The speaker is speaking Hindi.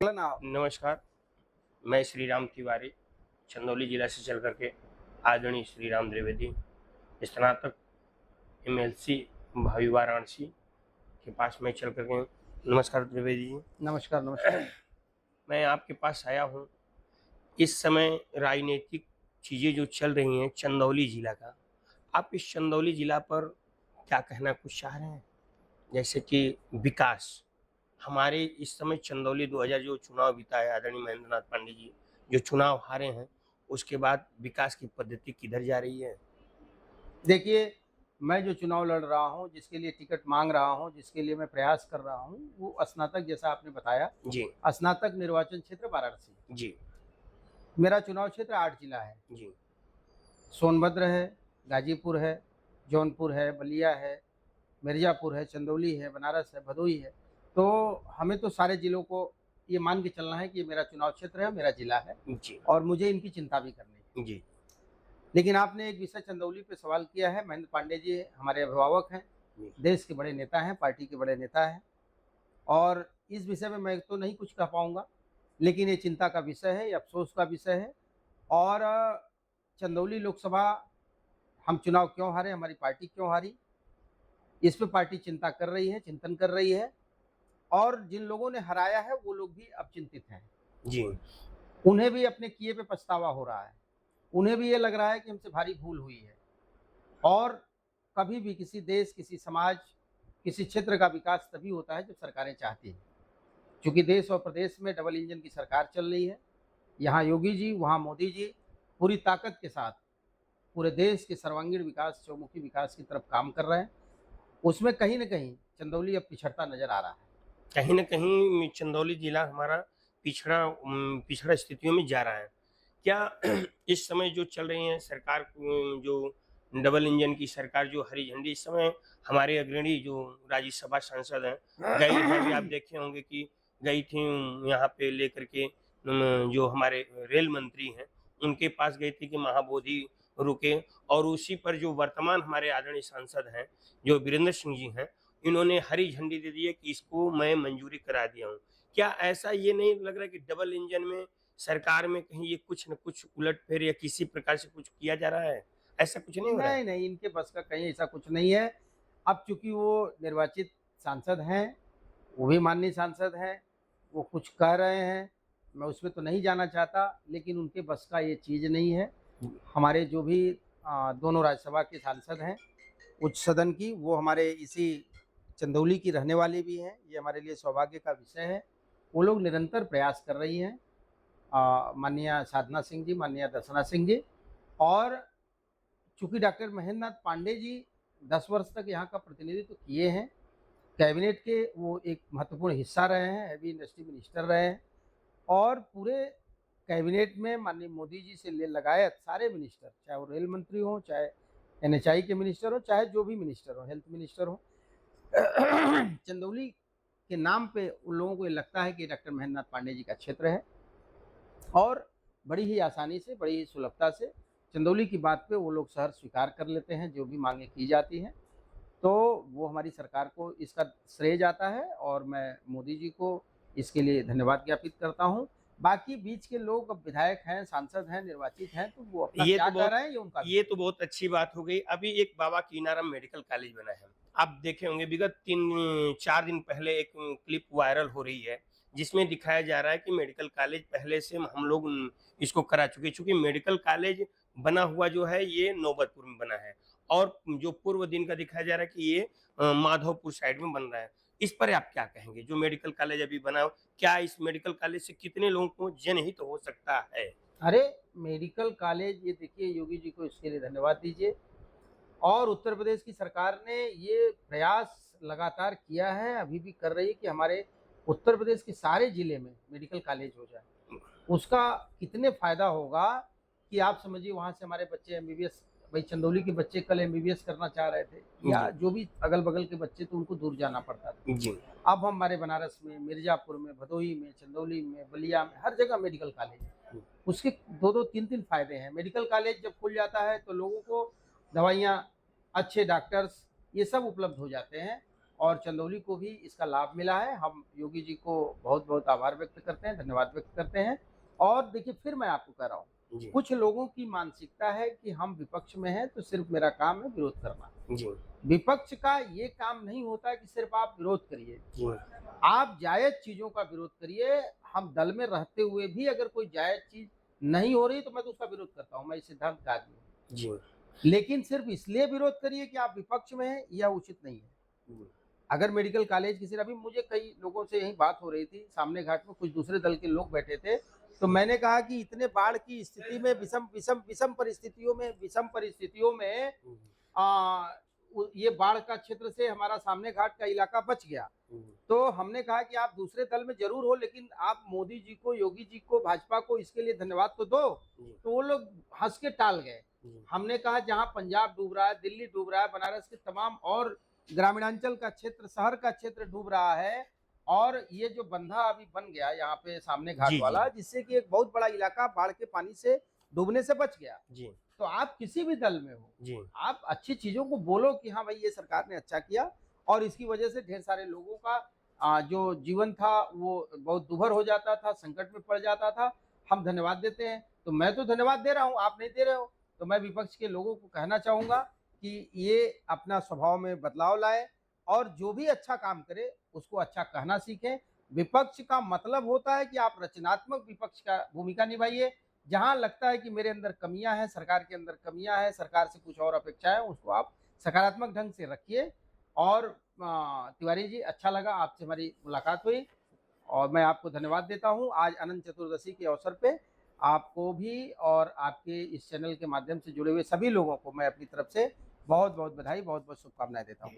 नमस्कार, मैं श्री राम तिवारी चंदौली जिला से चल करके आदरणीय श्री राम द्विवेदी स्नातक एमएलसी भावी वाराणसी के पास में चल करके। नमस्कार द्विवेदी जी। नमस्कार, नमस्कार। मैं आपके पास आया हूँ इस समय राजनीतिक चीज़ें जो चल रही हैं चंदौली जिला का, आप इस चंदौली जिला पर क्या कहना कुछ चाह रहे हैं? जैसे कि विकास, हमारे इस समय चंदौली 2000 जो चुनाव बीता है, आदरणीय महेंद्र नाथ पांडे जी जो चुनाव हारे हैं, उसके बाद विकास की पद्धति किधर जा रही है? देखिए, मैं जो चुनाव लड़ रहा हूँ, जिसके लिए टिकट माँग रहा हूँ, जिसके लिए मैं प्रयास कर रहा हूँ, वो स्नातक जैसा आपने बताया, जी, स्नातक निर्वाचन क्षेत्र वाराणसी। जी, मेरा चुनाव क्षेत्र 8 जिला है। जी, सोनभद्र है, गाज़ीपुर है, जौनपुर है, बलिया है, मिर्ज़ापुर है, चंदौली है, बनारस है, भदोही है। तो हमें तो सारे ज़िलों को ये मान के चलना है कि ये मेरा चुनाव क्षेत्र है, मेरा ज़िला है जी, और मुझे इनकी चिंता भी करनी है। जी, लेकिन आपने एक विषय चंदौली पे सवाल किया है, महेंद्र पांडे जी हमारे अभिभावक हैं, जी, देश के बड़े नेता हैं, पार्टी के बड़े नेता हैं और इस विषय में मैं तो नहीं कुछ कह पाऊँगा, लेकिन ये चिंता का विषय है, ये अफ़सोस का विषय है और चंदौली लोकसभा हम चुनाव क्यों हारे, हमारी पार्टी क्यों हारी, इस पे पार्टी चिंता कर रही है, चिंतन कर रही है और जिन लोगों ने हराया है, वो लोग भी अब चिंतित हैं। जी, उन्हें भी अपने किए पे पछतावा हो रहा है। उन्हें भी ये लग रहा है कि हमसे भारी भूल हुई है और कभी भी किसी देश, किसी समाज, किसी क्षेत्र का विकास तभी होता है जब सरकारें चाहती हैं। चूँकि देश और प्रदेश में डबल इंजन की सरकार चल रही है, यहाँ योगी जी, वहाँ मोदी जी पूरी ताकत के साथ पूरे देश के सर्वांगीण विकास, चहुमुखी विकास की तरफ काम कर रहे हैं। उसमें कहीं न कहीं चंदौली अब पिछड़ता नज़र आ रहा है। कहीं न कहीं चंदौली जिला हमारा पिछड़ा स्थितियों में जा रहा है। क्या इस समय जो चल रही है सरकार जो डबल इंजन की सरकार जो हरी झंडी इस समय हमारे अग्रणी जो राज्यसभा सांसद हैं, गई हैं अभी आप देखे होंगे कि गई थी यहाँ पे लेकर के जो हमारे रेल मंत्री हैं, उनके पास गई थी कि महाबोधि रुके और उसी पर जो वर्तमान हमारे आदरणीय सांसद हैं, जो वीरेंद्र सिंह जी हैं, इन्होंने हरी झंडी दे दी है कि इसको मैं मंजूरी करा दिया हूँ। क्या ऐसा ये नहीं लग रहा कि डबल इंजन में सरकार में कहीं ये कुछ न कुछ उलट-फेर या किसी प्रकार से कुछ किया जा रहा है? ऐसा कुछ नहीं हो रहा है? नहीं, नहीं, इनके बस का कहीं ऐसा कुछ नहीं है। अब चूँकि वो निर्वाचित सांसद हैं, वो भी माननीय सांसद हैं, वो कुछ कह रहे हैं, मैं उसमें तो नहीं जाना चाहता, लेकिन उनके बस का ये चीज़ नहीं है। हमारे जो भी दोनों राज्यसभा के सांसद हैं, उच्च सदन की, वो हमारे इसी चंदौली की रहने वाली भी हैं, ये हमारे लिए सौभाग्य का विषय है। वो लोग निरंतर प्रयास कर रही हैं माननीय साधना सिंह जी, माननीय दर्शना सिंह जी और चूँकि डॉक्टर महेंद्र नाथ पांडे जी 10 वर्ष तक यहाँ का प्रतिनिधित्व किए हैं, कैबिनेट के वो एक महत्वपूर्ण हिस्सा रहे हैं, हेवी इंडस्ट्री मिनिस्टर रहे हैं और पूरे कैबिनेट में माननीय मोदी जी से ले लगायत सारे मिनिस्टर, चाहे वो रेल मंत्री हों, चाहे एनएचआई के मिनिस्टर हों, चाहे जो भी मिनिस्टर हों, हेल्थ मिनिस्टर हों, चंदौली के नाम पे उन लोगों को ये लगता है कि डॉक्टर महेंद्र नाथ पांडे जी का क्षेत्र है और बड़ी ही आसानी से, बड़ी ही सुलभता से चंदौली की बात पे वो लोग सहर्ष स्वीकार कर लेते हैं, जो भी माँगें की जाती हैं। तो वो हमारी सरकार को इसका श्रेय जाता है और मैं मोदी जी को इसके लिए धन्यवाद ज्ञापित करता हूँ। बाकी बीच के लोग अब विधायक हैं, सांसद हैं, निर्वाचित हैं, तो वो अपना ये क्या तो कह बहुत रहे हैं, ये उनका ये विषय तो बहुत अच्छी बात हो गई। अभी एक बाबा कीनाराम मेडिकल कॉलेज बना है। आप देखे होंगे विगत 3-4 दिन पहले एक क्लिप वायरल हो रही है, जिसमें दिखाया जा रहा है कि मेडिकल कॉलेज पहले से हम लोग इसको करा चुके हैं। चूँकि मेडिकल कॉलेज बना हुआ जो है ये नौबतपुर में बना है और जो पूर्व दिन का दिखाया जा रहा है कि ये माधोपुर साइड में बन रहा है। इस पर आप क्या कहेंगे? जो मेडिकल कॉलेज अभी बना हो, क्या इस मेडिकल कॉलेज से कितने लोगों को जनहित हो सकता है? अरे! मेडिकल कॉलेज ये देखिए योगी जी को इसके लिए धन्यवाद दीजिए और उत्तर प्रदेश की सरकार ने ये प्रयास लगातार किया है, अभी भी कर रही है कि हमारे उत्तर प्रदेश के सारे ज़िले में मेडिकल कॉलेज हो जाए। उसका कितने फ़ायदा होगा कि आप समझिए वहाँ से हमारे बच्चे एमबीबीएस भाई चंदौली के बच्चे कल एमबीबीएस करना चाह रहे थे या जी, जो भी अगल-बगल के बच्चे तो उनको दूर जाना पड़ता था। जी। अब हमारे बनारस में, मिर्ज़ापुर में, भदोही में, चंदौली में, बलिया में, हर जगह मेडिकल कॉलेज है। उसके 2-2 3-3 फ़ायदे हैं। मेडिकल कॉलेज जब खुल जाता है तो लोगों को दवाइयाँ, अच्छे डॉक्टर्स ये सब उपलब्ध हो जाते हैं और चंदौली को भी इसका लाभ मिला है। हम योगी जी को बहुत-बहुत आभार व्यक्त करते हैं, धन्यवाद व्यक्त करते हैं। और देखिए फिर मैं आपको कह रहा हूँ, जी, कुछ लोगों की मानसिकता है कि हम विपक्ष में हैं तो सिर्फ मेरा काम है विरोध करना। जी, विपक्ष का ये काम नहीं होता है कि सिर्फ आप विरोध करिए। जी, आप जायज़ चीज़ों का विरोध करिए। हम दल में रहते हुए भी अगर कोई जायज़ चीज़ नहीं हो रही तो मैं तो उसका विरोध करता हूँ, मैं इस सिद्धांत का आदमी हूँ। जी, लेकिन सिर्फ इसलिए विरोध करिए कि आप विपक्ष में हैं, यह उचित नहीं है। जी, अगर मेडिकल कॉलेज किसी अभी मुझे कई लोगों से यही बात हो रही थी, सामने घाट में कुछ दूसरे दल के लोग बैठे थे, तो मैंने कहा कि इतने बाढ़ की स्थिति में विषम परिस्थितियों में अ, ये बाढ़ का क्षेत्र से हमारा सामने घाट का इलाका बच गया। तो हमने कहा कि आप दूसरे दल में ज़रूर हो लेकिन आप मोदी जी को, योगी जी को, भाजपा को इसके लिए धन्यवाद तो दो। तो वो लोग हँस के टाल गए। हमने कहा जहाँ पंजाब डूब रहा है, दिल्ली डूब रहा है, बनारस के तमाम और ग्रामीणांचल का क्षेत्र, शहर का क्षेत्र डूब रहा है और ये जो बंधा अभी बन गया यहाँ पे सामने घाट जी, जी, वाला, जिससे कि एक बहुत बड़ा इलाका बाढ़ के पानी से डूबने से बच गया। जी, तो आप किसी भी दल में हो, जी, आप अच्छी चीज़ों को बोलो कि हाँ भाई ये सरकार ने अच्छा किया और इसकी वजह से ढेर सारे लोगों का जो जीवन था वो बहुत दुभर हो जाता था, संकट में पड़ जाता था। हम धन्यवाद देते हैं, तो मैं तो धन्यवाद दे रहा हूँ, आप नहीं दे रहे हो। तो मैं विपक्ष के लोगों को कहना चाहूँगा कि ये अपना स्वभाव में बदलाव लाएँ और जो भी अच्छा काम करे, उसको अच्छा कहना सीखें। विपक्ष का मतलब होता है कि आप रचनात्मक विपक्ष का भूमिका निभाइए। जहाँ लगता है कि मेरे अंदर कमियाँ हैं, सरकार के अंदर कमियाँ हैं, सरकार से कुछ और अपेक्षाएँ हैं, उसको आप सकारात्मक ढंग से रखिए। और तिवारी जी अच्छा लगा आपसे हमारी मुलाकात हुई और मैं आपको धन्यवाद देता हूँ। आज अनंत चतुर्दशी के अवसर पे आपको भी और आपके इस चैनल के माध्यम से जुड़े हुए सभी लोगों को मैं अपनी तरफ से बहुत-बहुत बधाई, बहुत-बहुत शुभकामनाएँ देता हूँ।